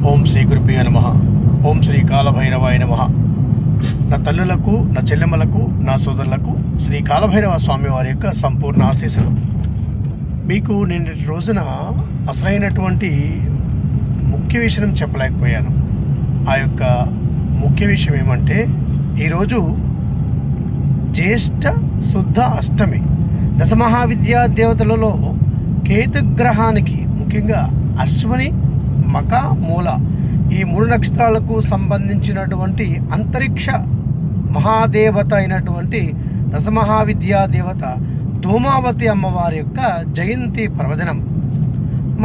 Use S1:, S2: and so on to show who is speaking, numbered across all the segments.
S1: ఓం శ్రీ గురుభ్యో నమః. ఓం శ్రీ కాలభైరవాయ నమః. నా తల్లులకు, నా చెల్లెమ్మలకు, నా సోదరులకు శ్రీ కాలభైరవ స్వామి వారి యొక్క సంపూర్ణ ఆశీస్సులు. మీకు నిన్నటి రోజున అసలైనటువంటి ముఖ్య విషయం చెప్పలేకపోయాను. ఆ యొక్క ముఖ్య విషయం ఏమంటే, ఈరోజు జ్యేష్ఠ శుద్ధ అష్టమి. దశమహావిద్యా దేవతలలో కేతుగ్రహానికి, ముఖ్యంగా అశ్వని, మక, మూల ఈ 3 నక్షత్రాలకు సంబంధించినటువంటి అంతరిక్ష మహాదేవత అయినటువంటి దశమహావిద్యా దేవత ధూమావతి అమ్మవారి యొక్క జయంతి పర్వదినం.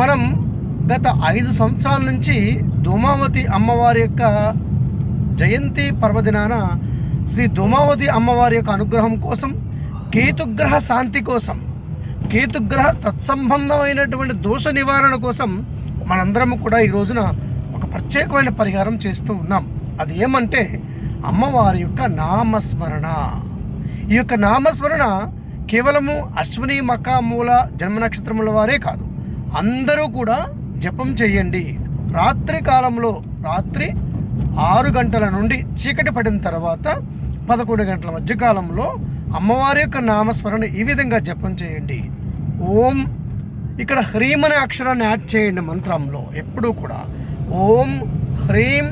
S1: మనం గత 5 సంవత్సరాల నుంచి ధూమావతి అమ్మవారి యొక్క జయంతి పర్వదినాన శ్రీ ధూమావతి అమ్మవారి యొక్క అనుగ్రహం కోసం, కేతుగ్రహ శాంతి కోసం, కేతుగ్రహ తత్సంబంధమైనటువంటి దోష నివారణ కోసం మనందరం కూడా ఈ రోజున ఒక ప్రత్యేకమైన పరిహారం చేస్తూ ఉన్నాం. అది ఏమంటే అమ్మవారి యొక్క నామస్మరణ. ఈ యొక్క నామస్మరణ కేవలము అశ్విని, మక, మూల జన్మ నక్షత్రముల వారే కాదు, అందరూ కూడా జపం చేయండి. రాత్రి కాలంలో, రాత్రి 6 గంటల నుండి చీకటి పడిన తర్వాత 11 గంటల మధ్య కాలంలో అమ్మవారి యొక్క నామస్మరణ ఈ విధంగా జపం చేయండి. ఓం, ఇక్కడ హ్రీం అనే అక్షరాన్ని యాడ్ చేయండి మంత్రంలో ఎప్పుడూ కూడా. ఓం హ్రీం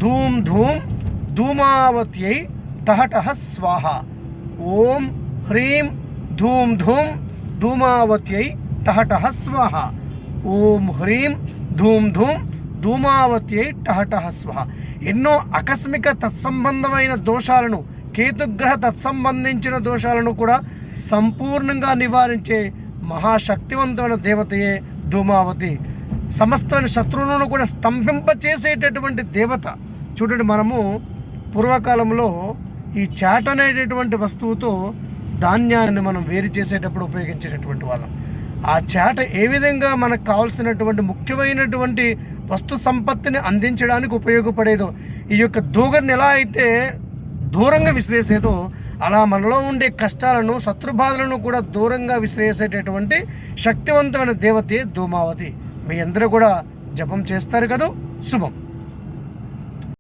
S1: ధూం ధూం ధూమావత్యై టహటహ స్వాహ. ఓం హ్రీం ధూం ధూం ధూమావత్యై టహటహ స్వాహ. ఓం హ్రీం ధూం ధూం ధూమావత్యై టహటహ స్వాహ. ఎన్నో ఆకస్మిక తత్సంబంధమైన దోషాలను, కేతుగ్రహ తత్సంబంధించిన దోషాలను కూడా సంపూర్ణంగా నివారించే మహాశక్తివంతమైన దేవతయే ధూమావతి. సమస్తమైన శత్రువులను కూడా స్తంభింపచేసేటటువంటి దేవత. చూడండి, మనము పూర్వకాలంలో ఈ చాట అనేటటువంటి వస్తువుతో ధాన్యాన్ని మనం వేరు చేసేటప్పుడు ఉపయోగించేటటువంటి వాళ్ళం. ఆ చాట ఏ విధంగా మనకు కావాల్సినటువంటి ముఖ్యమైనటువంటి వస్తు సంపత్తిని అందించడానికి ఉపయోగపడేదో, ఈ యొక్క దూగర్ని ఎలా అయితే దూరంగా విసిరేసేదో, అలా మనలో ఉండే కష్టాలను, శత్రుబాధలను కూడా దూరంగా విసిరేసేటటువంటి శక్తివంతమైన దేవతే ధూమావతి. మీ అందరూ కూడా జపం చేస్తారు కదా. శుభం.